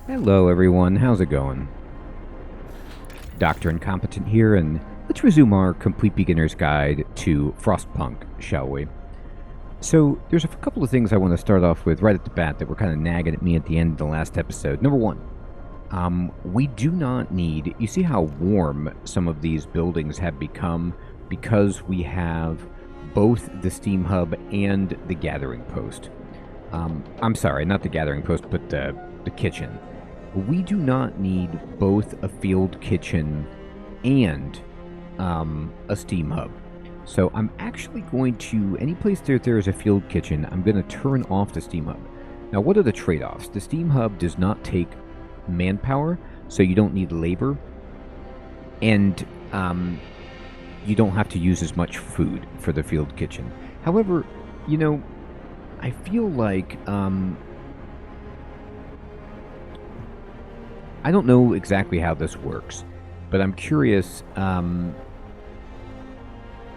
Hello everyone, how's it going? Dr. Incompetent here, and let's resume our complete beginner's guide to Frostpunk, shall we? So, there's a couple of things I want to start off with right at the bat that were kind of nagging at me at the end of the last episode. Number one, we do not need... You see how warm some of these buildings have become because we have both the Steam Hub and the Gathering Post. I'm sorry, not the Gathering Post, but the kitchen. We do not need both a field kitchen and a Steam Hub. So I'm actually going to, any place that there is a field kitchen, I'm going to turn off the Steam Hub. Now, what are the trade-offs? The Steam Hub does not take manpower, so you don't need labor, and you don't have to use as much food for the field kitchen. However, you know, I feel like... I don't know exactly how this works, but I'm curious.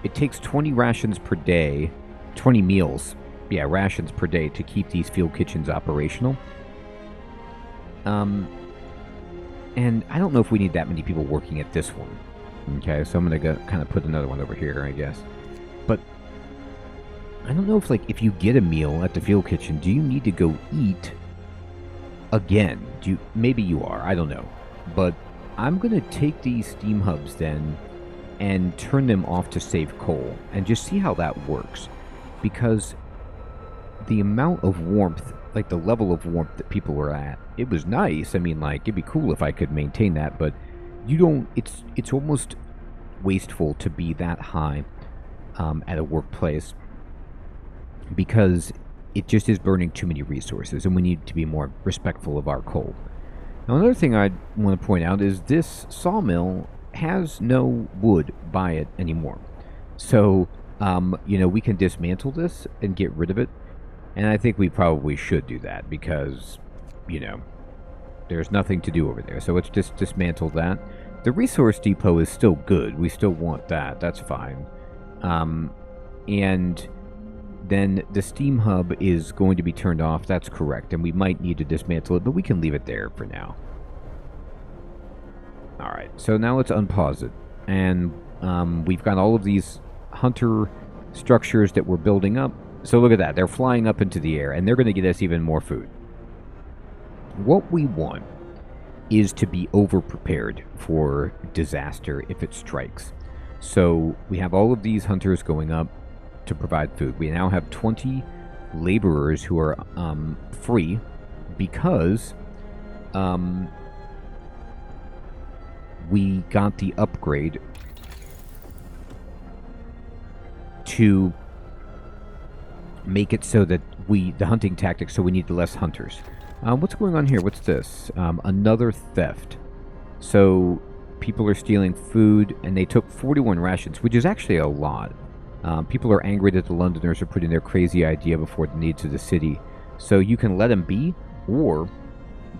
It takes 20 rations per day, 20 meals, rations per day to keep these field kitchens operational. And I don't know if we need that many people working at this one. Okay, so I'm going to kind of put another one over here, I guess. But I don't know if, like, if you get a meal at the field kitchen, do you need to go eat again? Maybe you are, I don't know. But I'm going to take these Steam Hubs then and turn them off to save coal and just see how that works. Because the amount of warmth, like the level of warmth that people were at, it was nice. I mean, like, it'd be cool if I could maintain that, but you don't, it's almost wasteful to be that high at a workplace, because it just is burning too many resources, and we need to be more respectful of our coal. Now, another thing I want to point out is this sawmill has no wood by it anymore. So, we can dismantle this and get rid of it, and I think we probably should do that because, there's nothing to do over there. So let's just dismantle that. The resource depot is still good. We still want that. That's fine. And then the Steam Hub is going to be turned off. That's correct. And we might need to dismantle it, but we can leave it there for now. Alright, so now let's unpause it. And we've got all of these hunter structures that we're building up. So look at that. They're flying up into the air, and they're going to get us even more food. What we want is to be over-prepared for disaster if it strikes. So we have all of these hunters going up to provide food. We now have 20 laborers who are free because we got the upgrade to make it so that the hunting tactics, so we need less hunters. What's going on here? What's this? Another theft. So people are stealing food, and they took 41 rations, which is actually a lot. People are angry that the Londoners are putting their crazy idea before the needs of the city. So you can let them be, or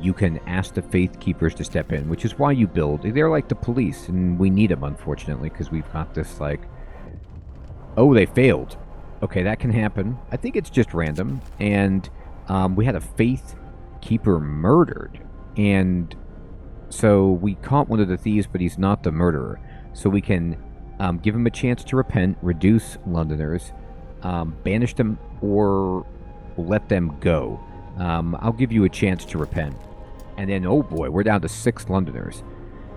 you can ask the Faith Keepers to step in, which is why you build. They're like the police, and we need them, unfortunately, because we've got this, like... Oh, they failed. Okay, that can happen. I think it's just random. And we had a Faith Keeper murdered. And so we caught one of the thieves, but he's not the murderer. So we can give him a chance to repent, reduce Londoners, banish them, or let them go. I'll give you a chance to repent. And then, oh boy, we're down to 6 Londoners.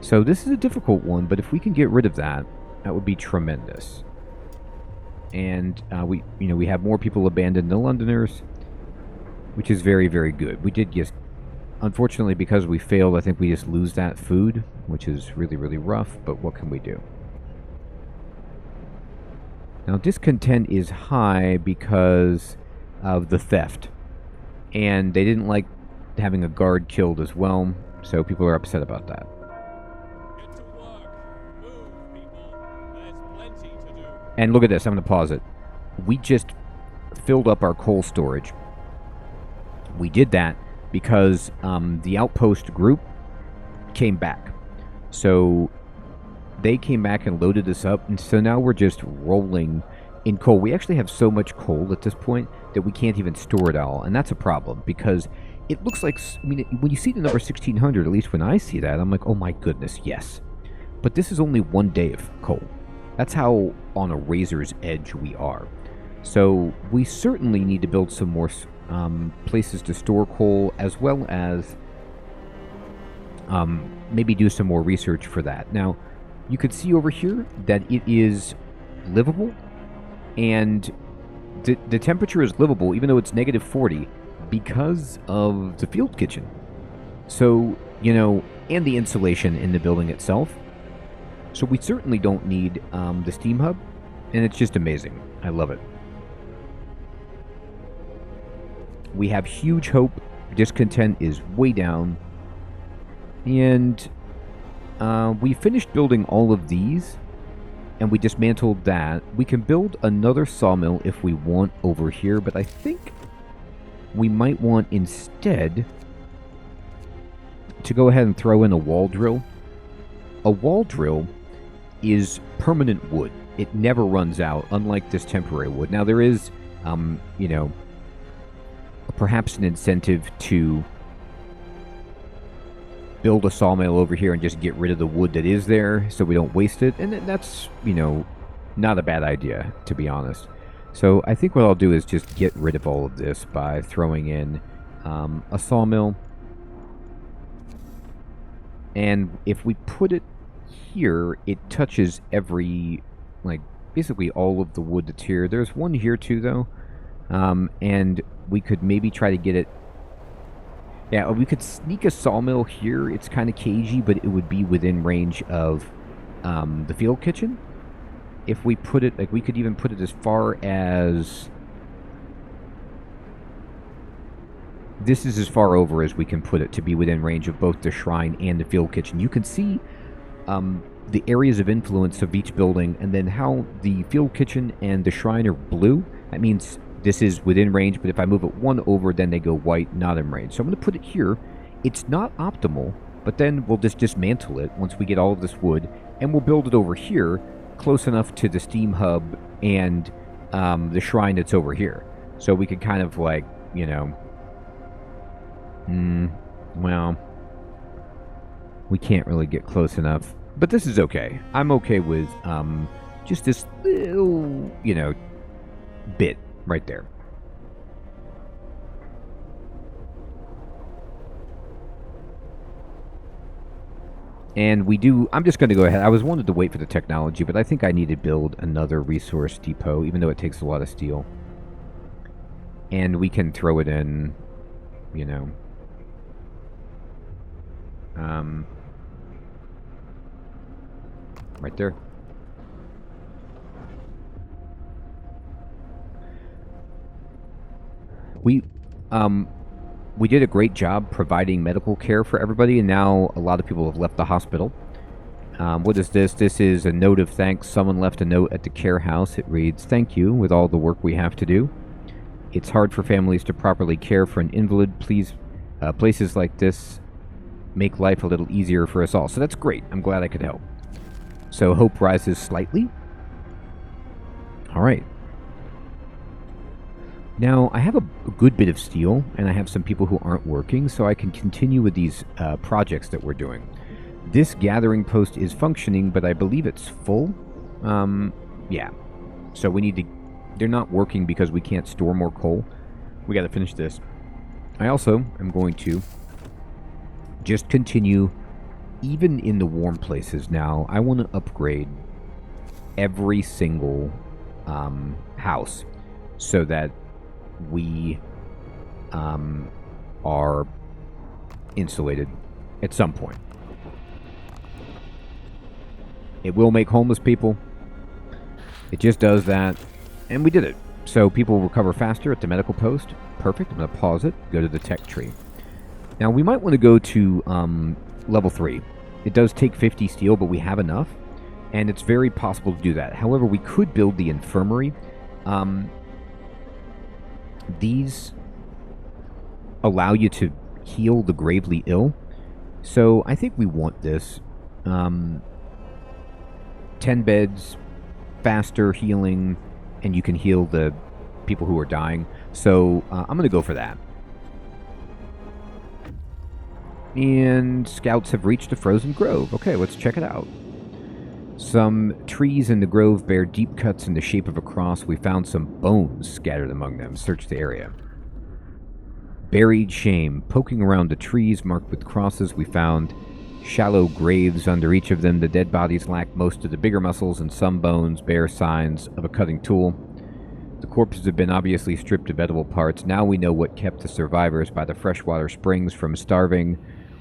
So this is a difficult one, but if we can get rid of that, that would be tremendous. And we have more people abandon the Londoners, which is very, very good. We did just, unfortunately, because we failed, I think we just lose that food, which is really, really rough, but what can we do? Now, discontent is high because of the theft. And they didn't like having a guard killed as well, so people are upset about that. Get to work. Move, people. There's plenty to do. And look at this, I'm going to pause it. We just filled up our coal storage. We did that because the Outpost group came back. So they came back and loaded us up, and so now we're just rolling in coal. We actually have so much coal at this point that we can't even store it all, and that's a problem, because it looks like, I mean, when you see the number 1600, at least when I see that, I'm like, oh my goodness, yes. But this is only 1 day of coal. That's how on a razor's edge we are. So we certainly need to build some more places to store coal, as well as maybe do some more research for that. Now, you could see over here that it is livable, and the temperature is livable, even though it's negative 40, because of the field kitchen. So, and the insulation in the building itself. So we certainly don't need the steam hub, and it's just amazing. I love it. We have huge hope. Discontent is way down. And we finished building all of these, and we dismantled that. We can build another sawmill if we want over here, but I think we might want instead to go ahead and throw in a wall drill. A wall drill is permanent wood. It never runs out, unlike this temporary wood. Now, there is, perhaps an incentive to build a sawmill over here and just get rid of the wood that is there so we don't waste it. And that's, not a bad idea, to be honest. So I think what I'll do is just get rid of all of this by throwing in a sawmill. And if we put it here, it touches basically all of the wood that's here. There's one here too, though. And we could maybe try to get it. Yeah, we could sneak a sawmill here. It's kind of cagey, but it would be within range of the field kitchen. If we put it, we could even put it as far as... This is as far over as we can put it to be within range of both the shrine and the field kitchen. You can see the areas of influence of each building, and then how the field kitchen and the shrine are blue. That means this is within range, but if I move it one over, then they go white, not in range. So I'm going to put it here. It's not optimal, but then we'll just dismantle it once we get all of this wood, and we'll build it over here, close enough to the steam hub and the shrine that's over here. So we could kind of well, we can't really get close enough. But this is okay. I'm okay with just this little, bit right there. And I'm just going to go ahead. I wanted to wait for the technology, but I think I need to build another resource depot, even though it takes a lot of steel. And we can throw it in, right there. We did a great job providing medical care for everybody, and now a lot of people have left the hospital. What is this? This is a note of thanks. Someone left a note at the care house. It reads, "Thank you with all the work we have to do. It's hard for families to properly care for an invalid. Please, places like this make life a little easier for us all." So that's great. I'm glad I could help. So hope rises slightly. All right. Now, I have a good bit of steel, and I have some people who aren't working, so I can continue with these projects that we're doing. This gathering post is functioning, but I believe it's full. Yeah. So we need to... They're not working because we can't store more coal. We got to finish this. I also am going to just continue, even in the warm places now. I want to upgrade every single house so that we are insulated at some point. It will make homeless people. It just does that. And we did it. So people recover faster at the medical post. Perfect. I'm going to pause it. Go to the tech tree. Now we might want to go to level 3. It does take 50 steel, but we have enough. And it's very possible to do that. However, we could build the infirmary. These allow you to heal the gravely ill. So I think we want this. 10 beds, faster healing, and you can heal the people who are dying. So I'm going to go for that. And scouts have reached a frozen grove. Okay, let's check it out. Some trees in the grove bear deep cuts in the shape of a cross. We found some bones scattered among them. Search the area. Buried shame. Poking around the trees marked with crosses, we found shallow graves under each of them. The dead bodies lack most of the bigger muscles, and some bones bear signs of a cutting tool. The corpses have been obviously stripped of edible parts. Now we know what kept the survivors by the freshwater springs from starving.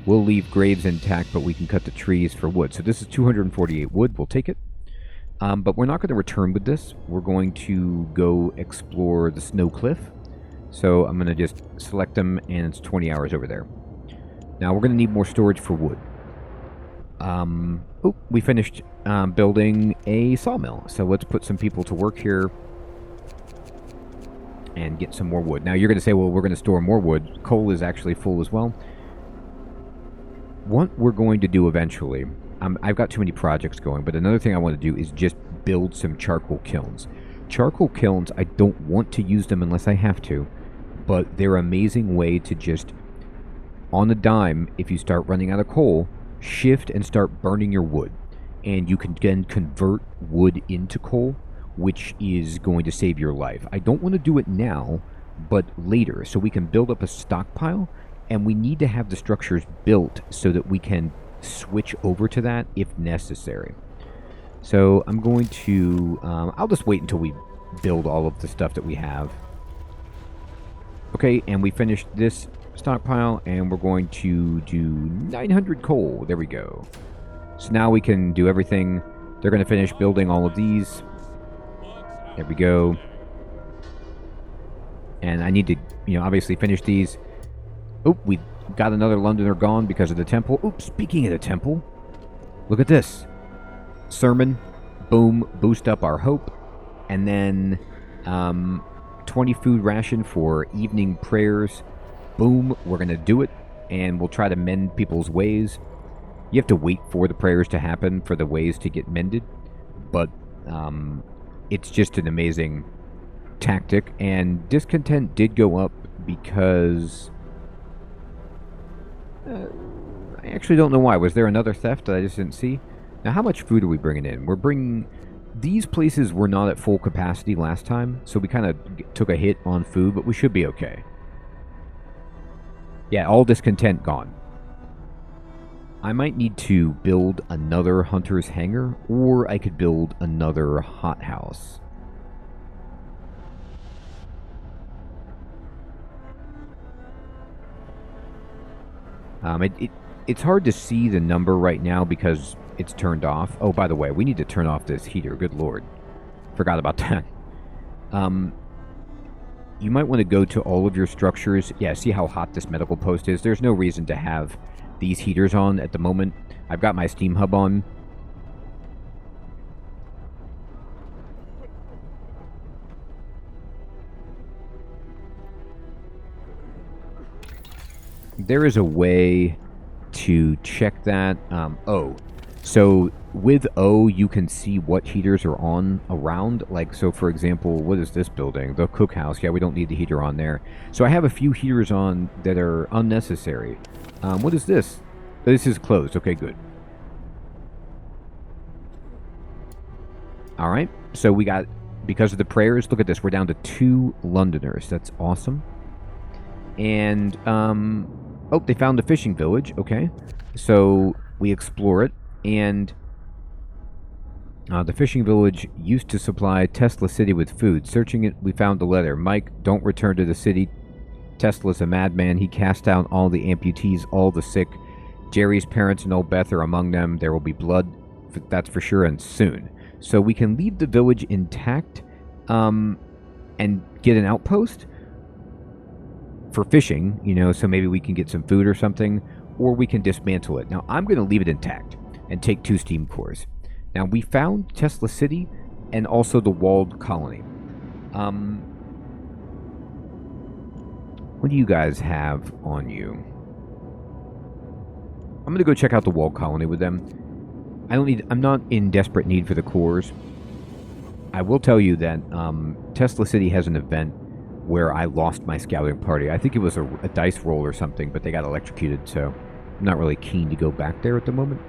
We'll leave graves intact, but we can cut the trees for wood. So this is 248 wood. We'll take it. But we're not going to return with this. We're going to go explore the snow cliff. So I'm going to just select them, and it's 20 hours over there. Now we're going to need more storage for wood. We finished building a sawmill. So let's put some people to work here and get some more wood. Now you're going to say, well, we're going to store more wood. Coal is actually full as well. What we're going to do eventually, I've got too many projects going, but another thing I want to do is just build some charcoal kilns. Charcoal kilns, I don't want to use them unless I have to, but they're an amazing way to just, on a dime, if you start running out of coal, shift and start burning your wood. And you can then convert wood into coal, which is going to save your life. I don't want to do it now, but later, so we can build up a stockpile, and we need to have the structures built so that we can switch over to that if necessary. So I'm going to, I'll just wait until we build all of the stuff that we have. Okay, and we finished this stockpile, and we're going to do 900 coal. There we go. So now we can do everything. They're going to finish building all of these. There we go. And I need to, obviously finish these. Oh, we got another Londoner gone because of the temple. Oops, speaking of the temple, look at this. Sermon, boom, boost up our hope. And then 20 food ration for evening prayers. Boom, we're going to do it. And we'll try to mend people's ways. You have to wait for the prayers to happen for the ways to get mended. But it's just an amazing tactic. And discontent did go up because... I actually don't know why. Was there another theft that I just didn't see? Now, how much food are we bringing in? We're bringing... These places were not at full capacity last time, so we kind of took a hit on food, but we should be okay. Yeah, all discontent gone. I might need to build another hunter's hangar, or I could build another hothouse. It's hard to see the number right now because it's turned off. Oh, by the way, we need to turn off this heater. Good lord. Forgot about that. You might want to go to all of your structures. Yeah, see how hot this medical post is? There's no reason to have these heaters on at the moment. I've got my steam hub on. There is a way to check that. So with O, you can see what heaters are on around. Like, so for example, what is this building? The cookhouse. Yeah, we don't need the heater on there. So I have a few heaters on that are unnecessary. What is this? This is closed. Okay, good. All right. So we got, because of the prayers, look at this. We're down to 2 Londoners. That's awesome. And, oh, they found a fishing village. Okay. So we explore it. And the fishing village used to supply Tesla City with food. Searching it, we found a letter. Mike, don't return to the city. Tesla's a madman. He cast out all the amputees, all the sick. Jerry's parents and old Beth are among them. There will be blood, that's for sure, and soon. So we can leave the village intact and get an outpost for fishing, so maybe we can get some food or something, or we can dismantle it. Now, I'm going to leave it intact and take 2 steam cores. Now, we found Tesla City and also the walled colony. What do you guys have on you? I'm going to go check out the walled colony with them. I'm not in desperate need for the cores. I will tell you that Tesla City has an event where I lost my scouting party. I think it was a dice roll or something, but they got electrocuted, so I'm not really keen to go back there at the moment.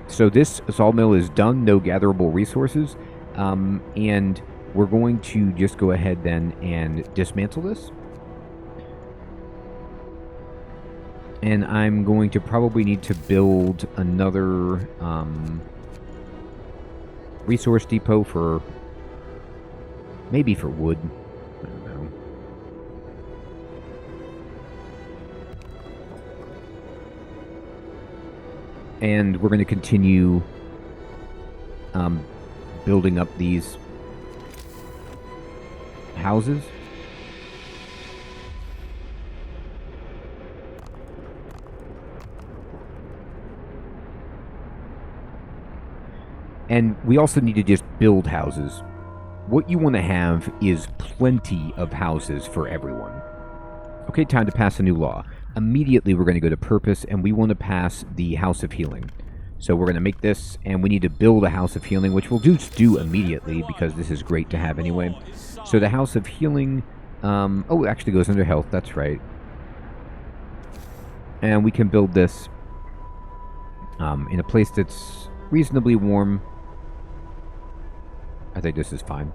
So this sawmill is done, no gatherable resources, and we're going to just go ahead then and dismantle this. And I'm going to probably need to build another resource depot for, maybe for wood. I don't know. And we're going to continue building up these houses. And we also need to just build houses. What you want to have is plenty of houses for everyone. Okay, time to pass a new law. Immediately we're going to go to purpose, and we want to pass the House of Healing. So we're going to make this, and we need to build a House of Healing, which we'll just do immediately, because this is great to have anyway. So the House of Healing, oh, it actually goes under health, that's right. And we can build this in a place that's reasonably warm. I think this is fine.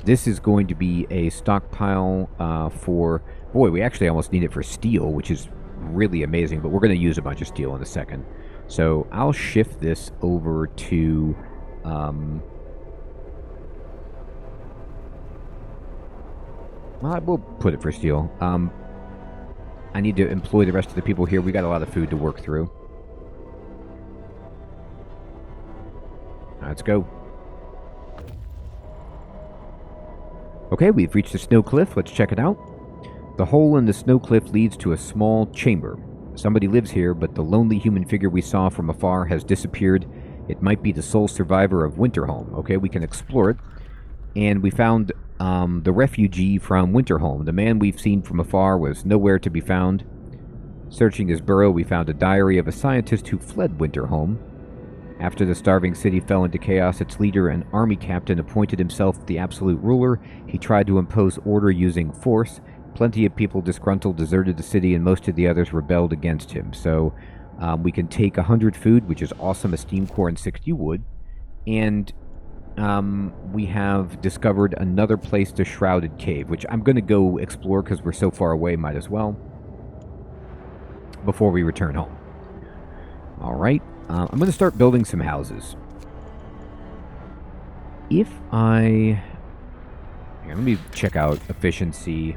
This is going to be a stockpile for... Boy, we actually almost need it for steel, which is really amazing, but we're going to use a bunch of steel in a second. So I'll shift this over to... well, we'll put it for steel. I need to employ the rest of the people here. We got a lot of food to work through. Let's go. Okay, we've reached the snow cliff. Let's check it out. The hole in the snow cliff leads to a small chamber. Somebody lives here, but the lonely human figure we saw from afar has disappeared. It might be the sole survivor of Winterhome. Okay, we can explore it. And we found the refugee from Winterhome. The man we've seen from afar was nowhere to be found. Searching his burrow, we found a diary of a scientist who fled Winterhome. After the starving city fell into chaos, its leader, an army captain, appointed himself the absolute ruler. He tried to impose order using force. Plenty of people disgruntled deserted the city, and most of the others rebelled against him. So we can take 100 food, which is awesome, a steam core, and 60 wood. And we have discovered another place, the Shrouded Cave, which I'm going to go explore because we're so far away, might as well, before we return home. All right. I'm going to start building some houses. If I... Here, let me check out efficiency.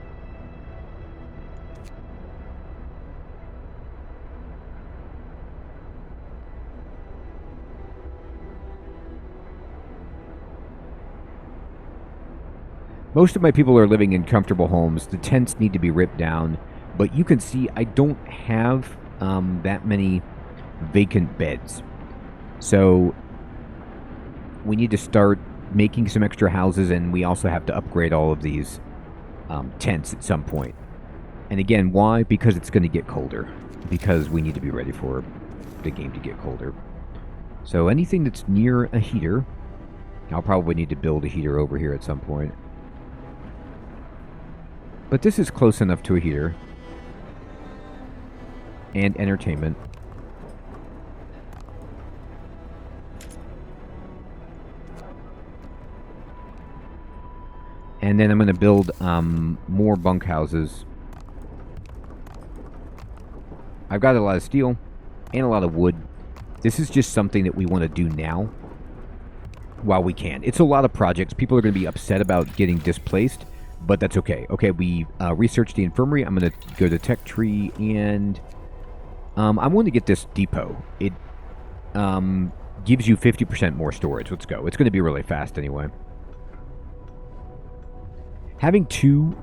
Most of my people are living in comfortable homes. The tents need to be ripped down. But you can see I don't have that many vacant beds. So we need to start making some extra houses, and we also have to upgrade all of these tents at some point. And again, why? Because it's going to get colder. Because we need to be ready for the game to get colder. So anything that's near a heater, I'll probably need to build a heater over here at some point. But this is close enough to a heater. And entertainment. And then I'm going to build more bunkhouses. I've got a lot of steel and a lot of wood. This is just something that we want to do now while we can. It's a lot of projects. People are going to be upset about getting displaced, but that's okay. Okay, we researched the infirmary. I'm going to go to tech tree, and I want to get this depot. It gives you 50% more storage. Let's go. It's going to be really fast anyway. Having two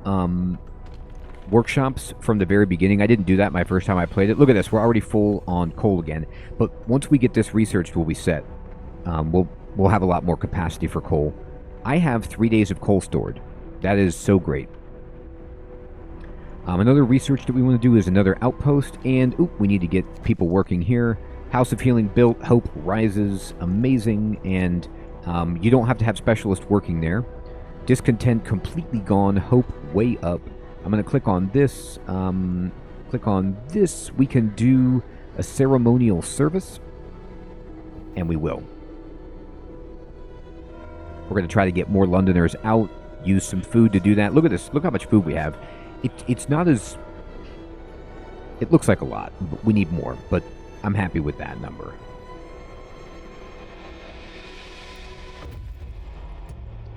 workshops from the very beginning, I didn't do that my first time I played it. Look at this, we're already full on coal again. But once we get this researched, we'll be set. We'll have a lot more capacity for coal. I have 3 days of coal stored. That is so great. Another research that we want to do is another outpost, and we need to get people working here. House of Healing built, hope rises, amazing, and you don't have to have specialists working there. Discontent completely gone, hope way up. I'm going to click on this. click on this, we can do a ceremonial service, and we will. We're going to try to get more Londoners out, use some food to do that. Look at this. Look how much food we have. It's not as... It looks like a lot, but we need more, but I'm happy with that number.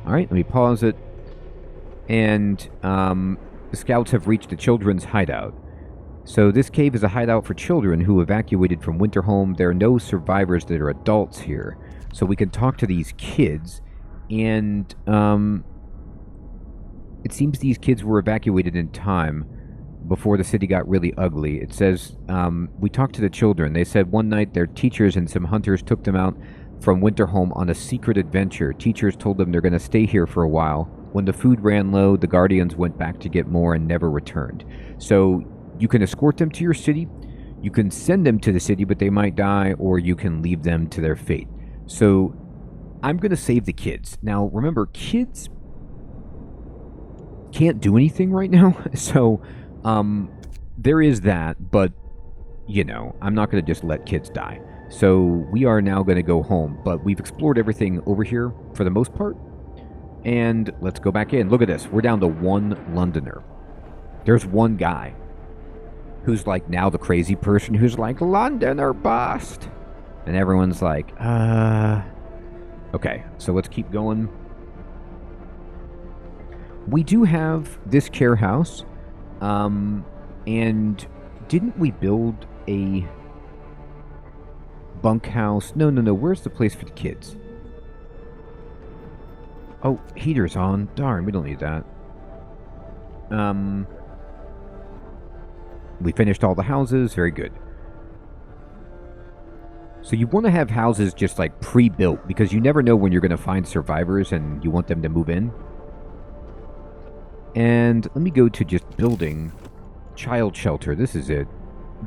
All right, let me pause it. And the scouts have reached the children's hideout. So this cave is a hideout for children who evacuated from Winterholm. There are no survivors that are adults here. So we can talk to these kids. And it seems these kids were evacuated in time before the city got really ugly. It says, we talked to the children. They said one night their teachers and some hunters took them out from Winterholm on a secret adventure. Teachers told them they're going to stay here for a while. When the food ran low, the Guardians went back to get more and never returned. So you can escort them to your city, you can send them to the city, but they might die, or you can leave them to their fate. So I'm going to save the kids. Now, remember, kids can't do anything right now, so there is that, but, you know, I'm not going to just let kids die. So we are now going to go home, but we've explored everything over here for the most part. And let's go back in. Look at this. We're down to one Londoner. There's one guy who's like now the crazy person who's like, London or bust. And everyone's like, okay, so let's keep going. We do have this care house. And didn't we build a bunkhouse? No. Where's the place for the kids? Oh, heater's on. Darn, we don't need that. We finished all the houses. Very good. So you want to have houses just like pre-built, because you never know when you're going to find survivors and you want them to move in. And let me go to just building child shelter. This is it.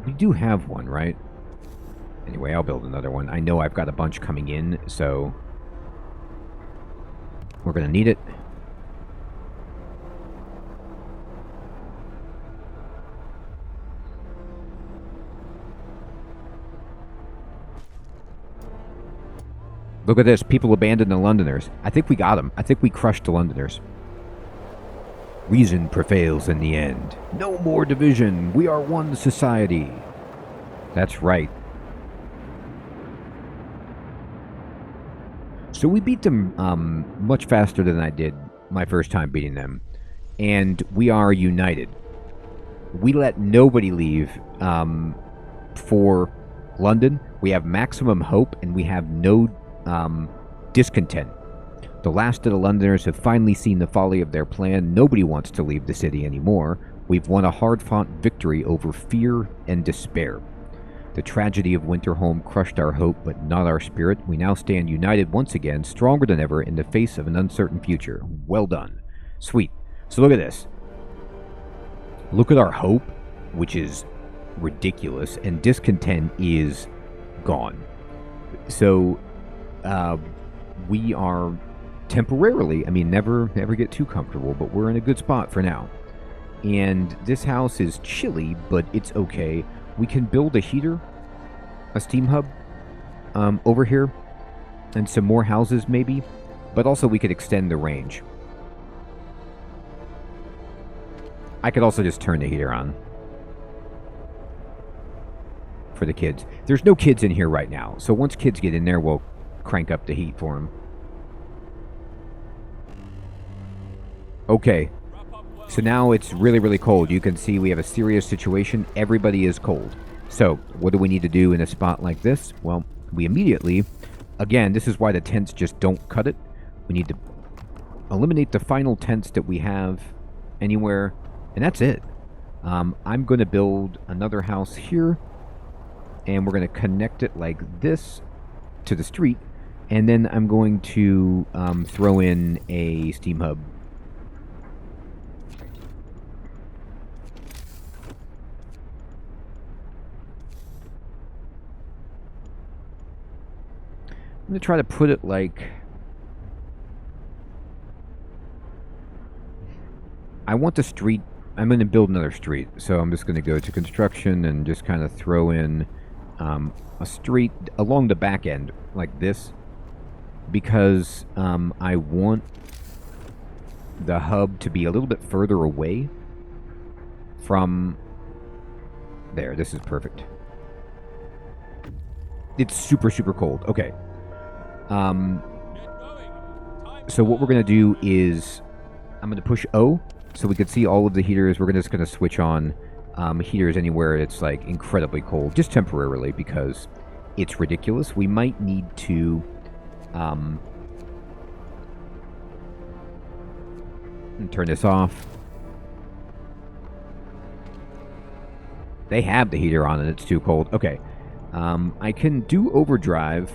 We do have one, right? Anyway, I'll build another one. I know I've got a bunch coming in, so we're going to need it. Look at this. People abandoned the Londoners. I think we got them. I think we crushed the Londoners. Reason prevails in the end. No more division. We are one society. That's right. So we beat them much faster than I did my first time beating them. And we are united. We let nobody leave for London. We have maximum hope, and we have no discontent. The last of the Londoners have finally seen the folly of their plan. Nobody wants to leave the city anymore. We've won a hard-fought victory over fear and despair. The tragedy of Winterholm crushed our hope, but not our spirit. We now stand united once again, stronger than ever, in the face of an uncertain future. Well done. Sweet. So look at this. Look at our hope, which is ridiculous, and discontent is gone. So, we are temporarily, I mean, never get too comfortable, but we're in a good spot for now. And this house is chilly, but it's okay. We can build a heater, a steam hub, over here, and some more houses maybe, but also we could extend the range. I could also just turn the heater on for the kids. There's no kids in here right now, so once kids get in there, we'll crank up the heat for them. Okay, so now it's really, really cold. You can see we have a serious situation. Everybody is cold. So, what do we need to do in a spot like this? Well, we immediately, again, this is why the tents just don't cut it. We need to eliminate the final tents that we have anywhere, and that's it. I'm going to build another house here, and we're going to connect it like this to the street, and then I'm going to throw in a steam hub. I'm going to try to put it like... I want the street I'm going to build another street. So I'm just going to go to construction and just kind of throw in a street along the back end like this, because I want the hub to be a little bit further away from there. This is perfect. It's super, super cold. Okay. So what we're going to do is I'm going to push O so we can see all of the heaters. We're just going to switch on heaters anywhere it's like incredibly cold, just temporarily, because it's ridiculous. We might need to turn this off. They have the heater on and it's too cold. Okay. I can do overdrive,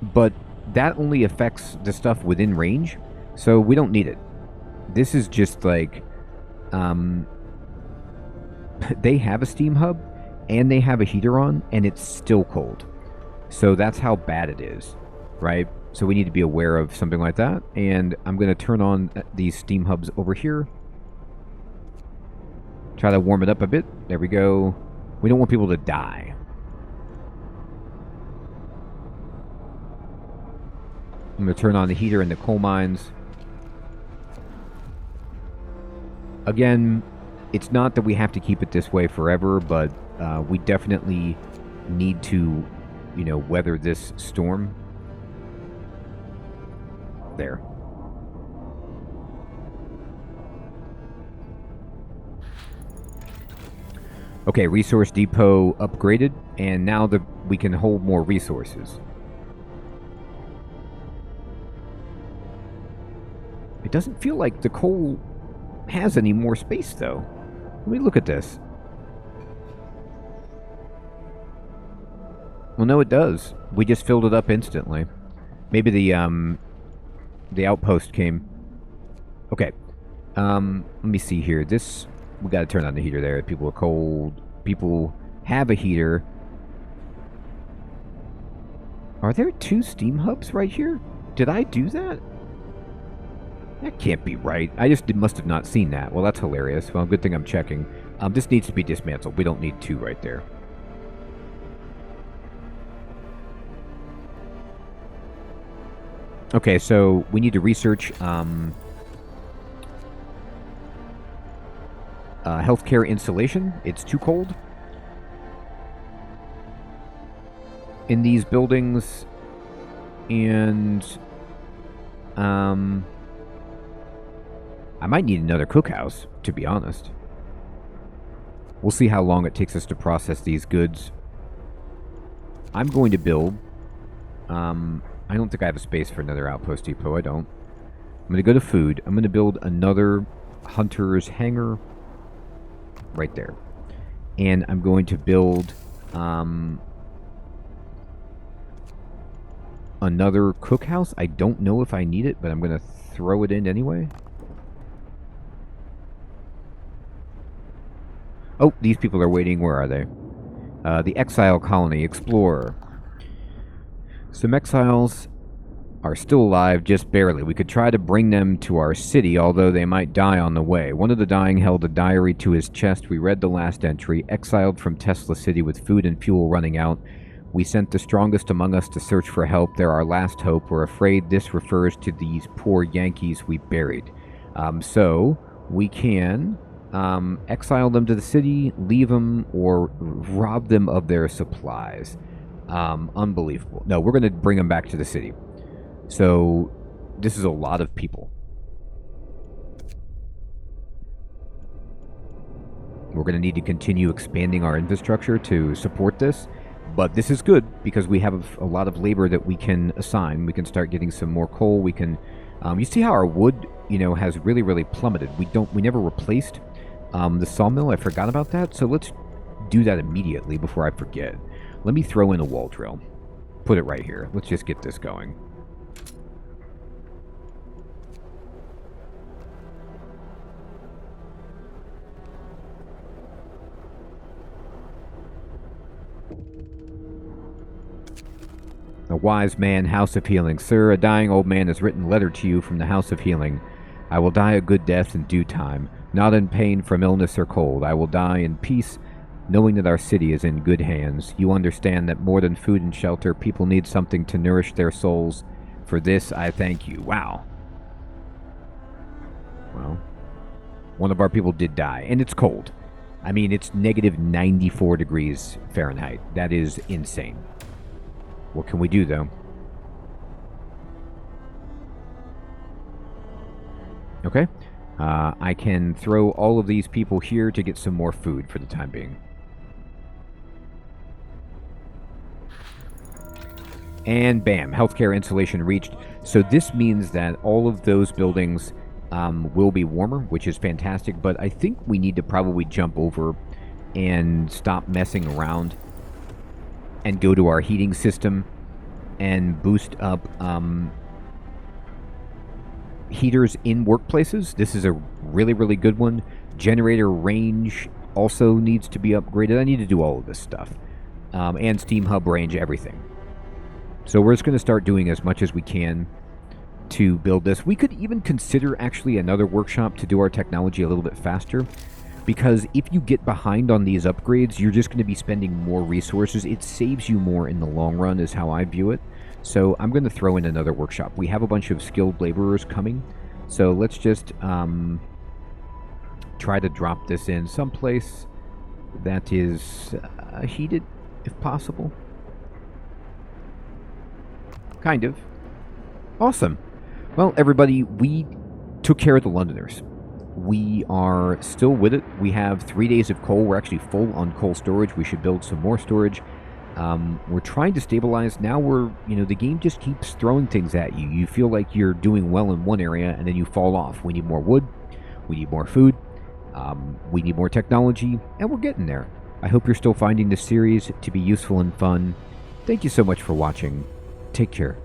but that only affects the stuff within range, so we don't need it. This is just like, they have a steam hub, and they have a heater on, and it's still cold. So that's how bad it is, right? So we need to be aware of something like that, and I'm going to turn on these steam hubs over here. Try to warm it up a bit. There we go. We don't want people to die. I'm going to turn on the heater in the coal mines. Again, it's not that we have to keep it this way forever, but we definitely need to, weather this storm. There. Okay, resource depot upgraded, and now we can hold more resources. It doesn't feel like the coal has any more space, though. Let me look at this. Well, no, it does. We just filled it up instantly. Maybe the outpost came. Okay. Let me see here. We got to turn on the heater there. People are cold. People have a heater. Are there 2 steam hubs right here? Did I do that? That can't be right. I just must have not seen that. Well, that's hilarious. Well, good thing I'm checking. This needs to be dismantled. We don't need 2 right there. Okay, so we need to research healthcare insulation. It's too cold in these buildings, and I might need another cookhouse, to be honest. We'll see how long it takes us to process these goods. I'm going to build... I don't think I have a space for another outpost depot. I don't. I'm going to go to food. I'm going to build another hunter's hangar right there. And I'm going to build another cookhouse. I don't know if I need it, but I'm going to throw it in anyway. Oh, these people are waiting. Where are they? The exile colony. Explorer. Some exiles are still alive, just barely. We could try to bring them to our city, although they might die on the way. One of the dying held a diary to his chest. We read the last entry. Exiled from Tesla City with food and fuel running out. We sent the strongest among us to search for help. They're our last hope. We're afraid this refers to these poor Yankees we buried. So we can exile them to the city, leave them, or rob them of their supplies. Unbelievable. No, we're going to bring them back to the city. So this is a lot of people. We're going to need to continue expanding our infrastructure to support this. But this is good because we have a lot of labor that we can assign. We can start getting some more coal. We can... you see how our wood, has really, really plummeted. We never replaced the sawmill. I forgot about that. So let's do that immediately before I forget. Let me throw in a wall drill. Put it right here. Let's just get this going. A wise man, House of Healing. Sir, a dying old man has written a letter to you from the House of Healing. I will die a good death in due time, not in pain from illness or cold. I will die in peace, knowing that our city is in good hands. You understand that more than food and shelter, people need something to nourish their souls. For this, I thank you. Wow. Well, one of our people did die, and it's cold. I mean, it's negative 94 degrees Fahrenheit. That is insane. What can we do, though? Okay. I can throw all of these people here to get some more food for the time being. And bam, healthcare insulation reached. So this means that all of those buildings will be warmer, which is fantastic. But I think we need to probably jump over and stop messing around and go to our heating system and boost up heaters in workplaces. This is a really, really good one. Generator range also needs to be upgraded. I need to do all of this stuff. And Steam Hub range, everything. So we're just going to start doing as much as we can to build this. We could even consider actually another workshop to do our technology a little bit faster. Because if you get behind on these upgrades, you're just going to be spending more resources. It saves you more in the long run is how I view it. So I'm going to throw in another workshop. We have a bunch of skilled laborers coming. So let's just try to drop this in someplace that is heated, if possible. Kind of. Awesome. Well, everybody, we took care of the Londoners. We are still with it. We have 3 days of coal. We're actually full on coal storage. We should build some more storage. We're trying to stabilize. Now the game just keeps throwing things at you. You feel like you're doing well in one area, and then you fall off. We need more wood. We need more food. We need more technology, and we're getting there. I hope you're still finding this series to be useful and fun. Thank you so much for watching. Take care.